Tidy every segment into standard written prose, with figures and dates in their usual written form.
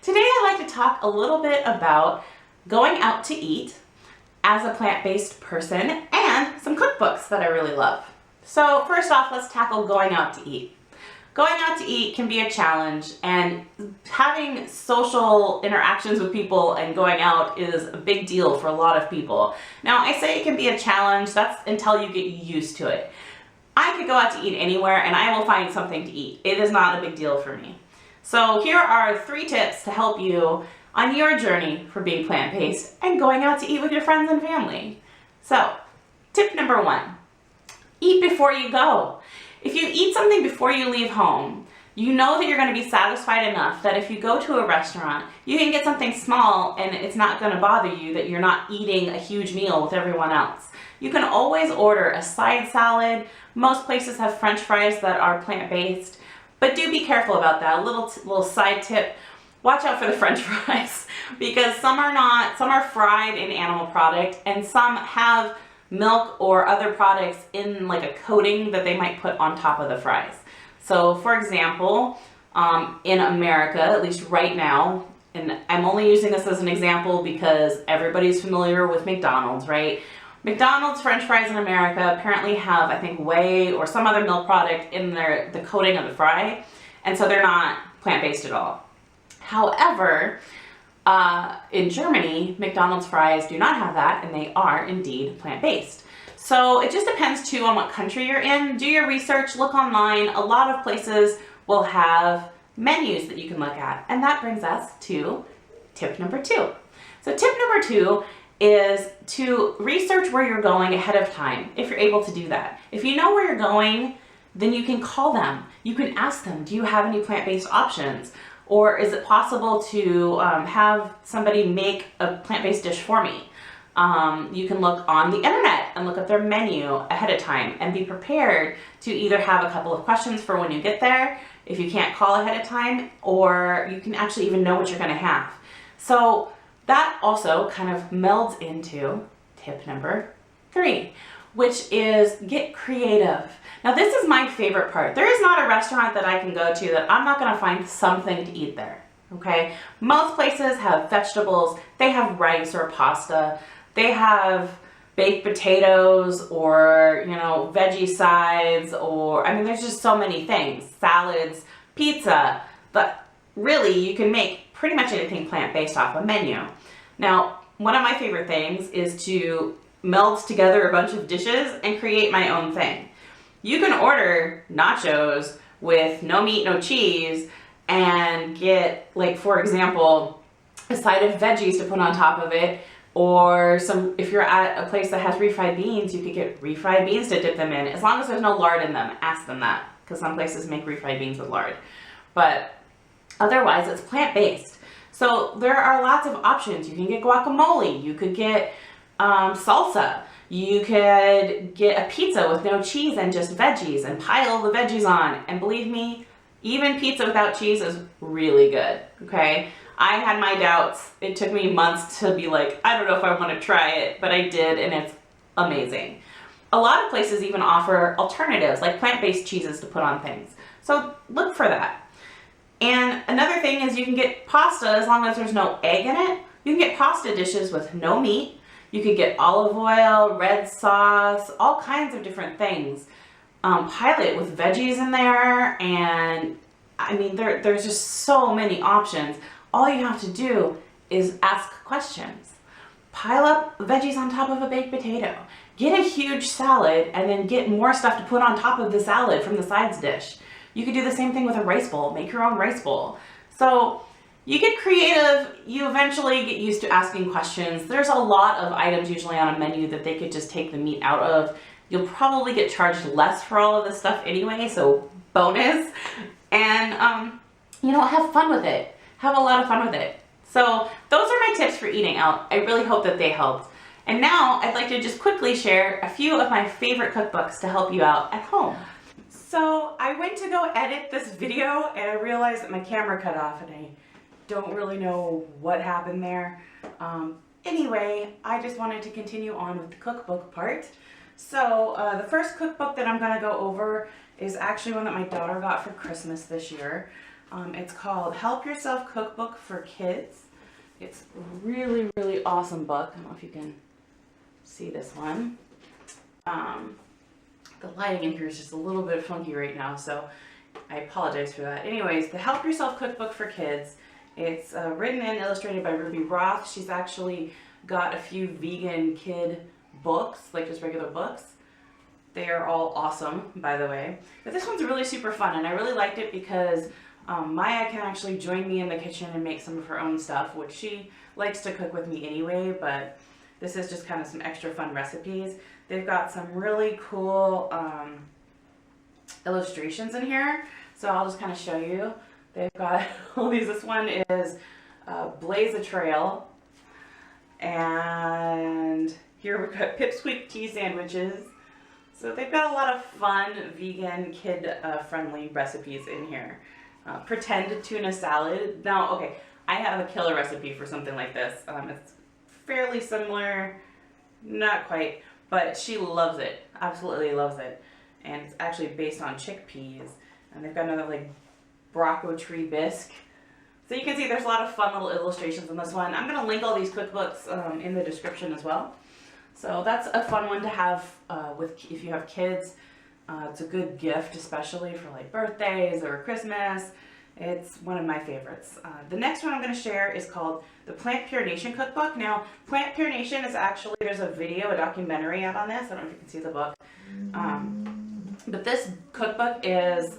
Today I'd like to talk a little bit about going out to eat as a plant-based person and some cookbooks that I really love. So first off, let's tackle going out to eat. Going out to eat can be a challenge, and having social interactions with people and going out is a big deal for a lot of people. Now, I say it can be a challenge, that's until you get used to it. I could go out to eat anywhere and I will find something to eat. It is not a big deal for me. So here are 3 tips to help you on your journey for being plant-based and going out to eat with your friends and family. So, tip number 1, eat before you go. If you eat something before you leave home, you know that you're going to be satisfied enough that if you go to a restaurant, you can get something small and it's not going to bother you that you're not eating a huge meal with everyone else. You can always order a side salad. Most places have French fries that are plant-based, but do be careful about that. A little side tip, watch out for the French fries because some are fried in animal product and some have milk or other products in like a coating that they might put on top of the fries. So for example, in America, at least right now, and I'm only using this as an example because everybody's familiar with McDonald's, right? McDonald's French fries in America apparently have, I think, whey or some other milk product in the coating of the fry, and so they're not plant-based at all. However, in Germany, McDonald's fries do not have that, and they are indeed plant-based. So it just depends too on what country you're in. Do your research, look online. A lot of places will have menus that you can look at, and that brings us to tip number 2. So tip number 2 is to research where you're going ahead of time, if you're able to do that. If you know where you're going, then you can call them. You can ask them, do you have any plant-based options? Or is it possible to have somebody make a plant-based dish for me? You can look on the internet and look at their menu ahead of time and be prepared to either have a couple of questions for when you get there, if you can't call ahead of time, or you can actually even know what you're gonna have. So that also kind of melds into tip number 3, which is get creative. Now this is my favorite part. There is not a restaurant that I can go to that I'm not gonna find something to eat there, okay? Most places have vegetables, they have rice or pasta, they have baked potatoes or, veggie sides, or, there's just so many things, salads, pizza, but really you can make pretty much anything plant-based off a menu. Now, one of my favorite things is to meld together a bunch of dishes and create my own thing. You can order nachos with no meat, no cheese, and get, like, for example, a side of veggies to put on top of it, or if you're at a place that has refried beans, you could get refried beans to dip them in, as long as there's no lard in them. Ask them that, because some places make refried beans with lard. But otherwise, it's plant-based. So there are lots of options. You can get guacamole, you could get salsa, you could get a pizza with no cheese and just veggies and pile the veggies on. And believe me, even pizza without cheese is really good, okay? I had my doubts. It took me months to be like, I don't know if I want to try it, but I did, and it's amazing. A lot of places even offer alternatives, like plant-based cheeses to put on things. So look for that. And another thing is you can get pasta as long as there's no egg in it. You can get pasta dishes with no meat. You could get olive oil, red sauce, all kinds of different things. Pile it with veggies in there, and there's just so many options. All you have to do is ask questions. Pile up veggies on top of a baked potato. Get a huge salad and then get more stuff to put on top of the salad from the sides dish. You could do the same thing with a rice bowl. Make your own rice bowl. So you get creative, you eventually get used to asking questions. There's a lot of items usually on a menu that they could just take the meat out of. You'll probably get charged less for all of this stuff anyway, so bonus. And, have fun with it. Have a lot of fun with it. So those are my tips for eating out. I really hope that they helped. And now I'd like to just quickly share a few of my favorite cookbooks to help you out at home. So I went to go edit this video and I realized that my camera cut off and I don't really know what happened there. Anyway, I just wanted to continue on with the cookbook part. So the first cookbook that I'm going to go over is actually one that my daughter got for Christmas this year. It's called Help Yourself Cookbook for Kids. It's a really, really awesome book. I don't know if you can see this one. The lighting in here is just a little bit funky right now, so I apologize for that. Anyways, the Help Yourself Cookbook for Kids. It's written and illustrated by Ruby Roth. She's actually got a few vegan kid books, like just regular books. They are all awesome, by the way. But this one's really super fun, and I really liked it because Maya can actually join me in the kitchen and make some of her own stuff, which she likes to cook with me anyway, but this is just kind of some extra fun recipes. They've got some really cool illustrations in here, so I'll just kind of show you. They've got all these. This one is Blaze a Trail, and here we've got Pipsqueak tea sandwiches. So they've got a lot of fun, vegan, kid-friendly recipes in here. Pretend tuna salad. Now, okay, I have a killer recipe for something like this. It's fairly similar, not quite, but she loves it, absolutely loves it. And it's actually based on chickpeas. And they've got another like Brocco tree bisque. So you can see there's a lot of fun little illustrations in this one. I'm gonna link all these cookbooks in the description as well. So that's a fun one to have if you have kids. It's a good gift, especially for like birthdays or Christmas. It's one of my favorites. The next one I'm going to share is called the Plant Pure Nation Cookbook. Now, Plant Pure Nation is actually, there's a video, a documentary out on this. I don't know if you can see the book. But this cookbook is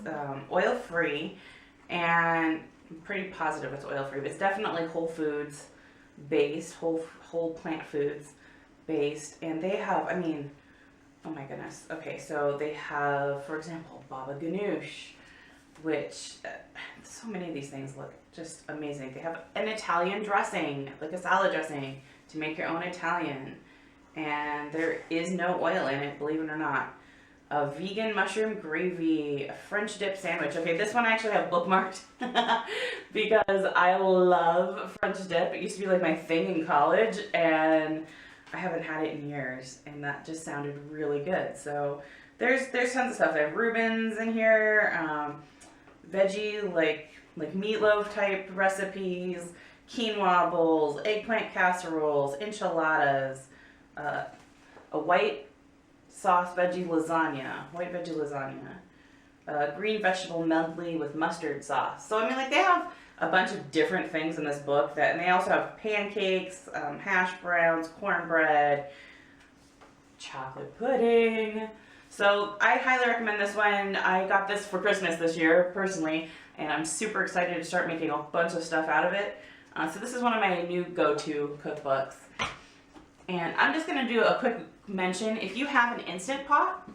oil-free, and I'm pretty positive it's oil-free, but it's definitely whole foods based, whole plant foods based. And they have, I mean, oh my goodness. Okay, so they have, for example, baba ganoush, which so many of these things look just amazing. They have an Italian dressing, like a salad dressing, to make your own Italian. And there is no oil in it, believe it or not. A vegan mushroom gravy, a French dip sandwich. Okay, this one I actually have bookmarked because I love French dip. It used to be like my thing in college, and I haven't had it in years, and that just sounded really good. So there's tons of stuff. They have Reubens in here, veggie like meatloaf type recipes, quinoa bowls, eggplant casseroles, enchiladas, a white sauce veggie lasagna, green vegetable medley with mustard sauce. So I mean, like, they have a bunch of different things in this book, and they also have pancakes, hash browns, cornbread, chocolate pudding. So I highly recommend this one. I got this for Christmas this year, personally, and I'm super excited to start making a bunch of stuff out of it. So this is one of my new go-to cookbooks. And I'm just going to do a quick mention. If you have an Instant Pot,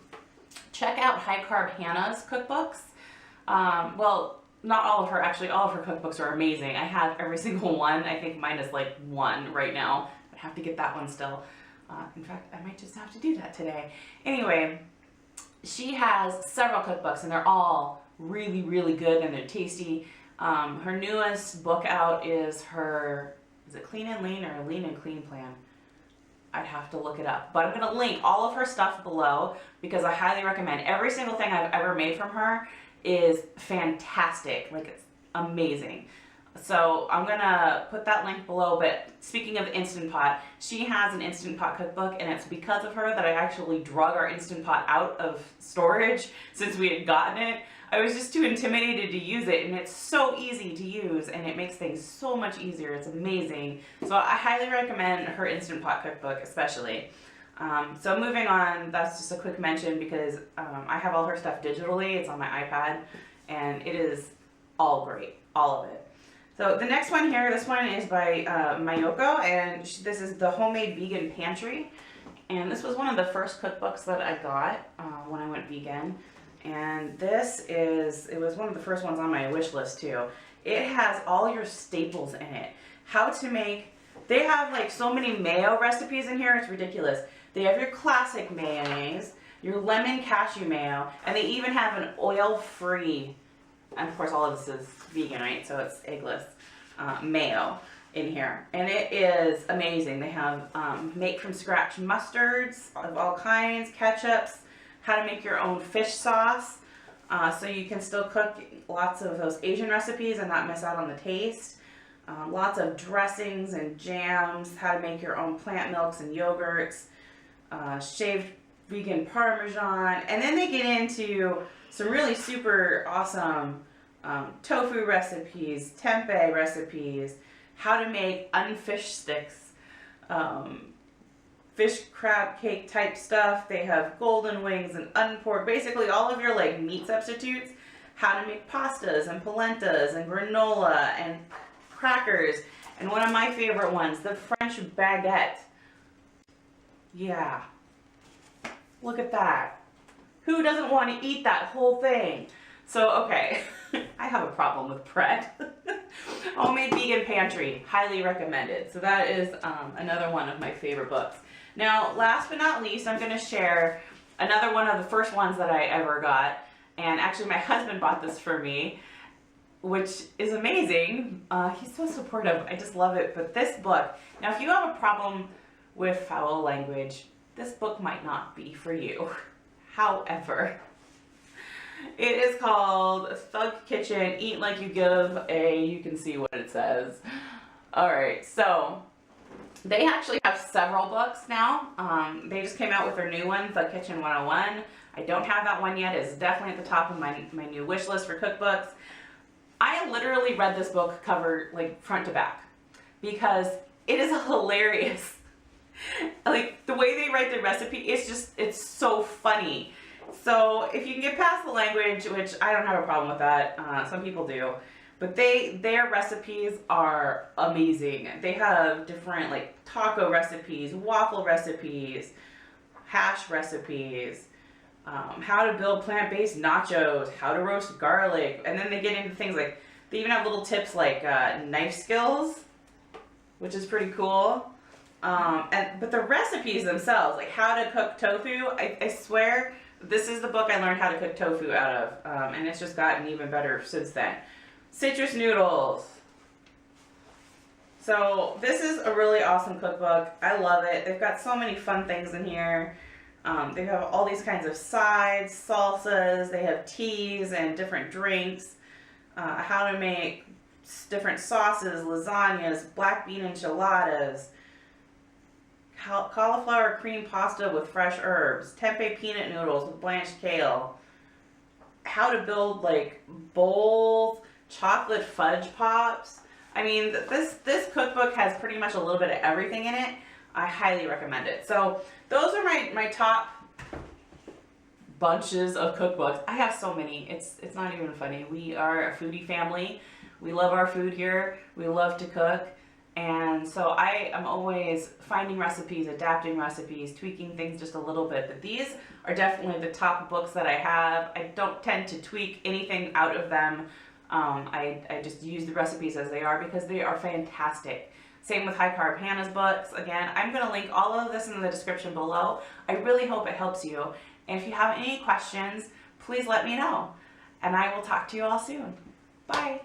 check out High Carb Hannah's cookbooks. Well, not all of her, actually all of her cookbooks are amazing. I have every single one. I think mine is like one right now. I have to get that one still. In fact, I might just have to do that today. Anyway, she has several cookbooks, and they're all really, really good, and they're tasty. Her newest book out is her, is it Clean and Lean or Lean and Clean Plan? I'd have to look it up, but I'm going to link all of her stuff below because I highly recommend. Every single thing I've ever made from her is fantastic. Like, it's amazing. So I'm going to put that link below. But speaking of Instant Pot, she has an Instant Pot cookbook, and it's because of her that I actually drug our Instant Pot out of storage since we had gotten it. I was just too intimidated to use it, and it's so easy to use, and it makes things so much easier. It's amazing. So I highly recommend her Instant Pot cookbook, especially. So moving on, that's just a quick mention because I have all her stuff digitally. It's on my iPad, and it is all great, all of it. So the next one here, this one is by Mayoko, and this is the Homemade Vegan Pantry. And this was one of the first cookbooks that I got when I went vegan. And it was one of the first ones on my wish list too. It has all your staples in it. How to make, they have like so many mayo recipes in here, it's ridiculous. They have your classic mayonnaise, your lemon cashew mayo, and they even have an oil-free, and of course all of this is vegan, right? So it's eggless mayo in here. And it is amazing. They have make from scratch mustards of all kinds, ketchups, how to make your own fish sauce. so you can still cook lots of those Asian recipes and not miss out on the taste. Lots of dressings and jams, how to make your own plant milks and yogurts, shaved vegan Parmesan, and then they get into some really super awesome tofu recipes, tempeh recipes, how to make unfished sticks, fish crab cake type stuff. They have golden wings and unpork, basically all of your like meat substitutes, how to make pastas and polentas and granola and crackers, and one of my favorite ones, the French baguette. Yeah, look at that. Who doesn't want to eat that whole thing? So, okay, I have a problem with bread. Homemade Vegan Pantry, highly recommended. So that is another one of my favorite books. Now, last but not least, I'm going to share another one of the first ones that I ever got. And actually, my husband bought this for me, which is amazing. He's so supportive. I just love it. But this book, now if you have a problem with foul language, this book might not be for you. However, it is called Thug Kitchen, Eat Like You Give A, you can see what it says. All right, so they actually have several books now. They just came out with their new one, Thug Kitchen 101. I don't have that one yet. It's definitely at the top of my new wish list for cookbooks. I literally read this book cover, like front to back, because it is hilarious. Like the way they write the recipe, it's so funny. So if you can get past the language, which I don't have a problem with that, some people do, but their recipes are amazing. They have different like taco recipes, waffle recipes, hash recipes, how to build plant-based nachos, how to roast garlic, and then they get into things like, they even have little tips like knife skills, which is pretty cool. But the recipes themselves, like how to cook tofu, I swear this is the book I learned how to cook tofu out of, and it's just gotten even better since then. Citrus noodles. So this is a really awesome cookbook. I love it. They've got so many fun things in here. They have all these kinds of sides, salsas, they have teas and different drinks, how to make different sauces, lasagnas, black bean enchiladas, cauliflower cream pasta with fresh herbs, tempeh peanut noodles with blanched kale, how to build like bowls, chocolate fudge pops. I mean, this cookbook has pretty much a little bit of everything in it. I highly recommend it. So those are my top bunches of cookbooks. I have so many. It's not even funny. We are a foodie family. We love our food here. We love to cook. And so I am always finding recipes, adapting recipes, tweaking things just a little bit. But these are definitely the top books that I have. I don't tend to tweak anything out of them. I just use the recipes as they are because they are fantastic. Same with High Carb Hannah's books. Again, I'm going to link all of this in the description below. I really hope it helps you. And if you have any questions, please let me know. And I will talk to you all soon. Bye.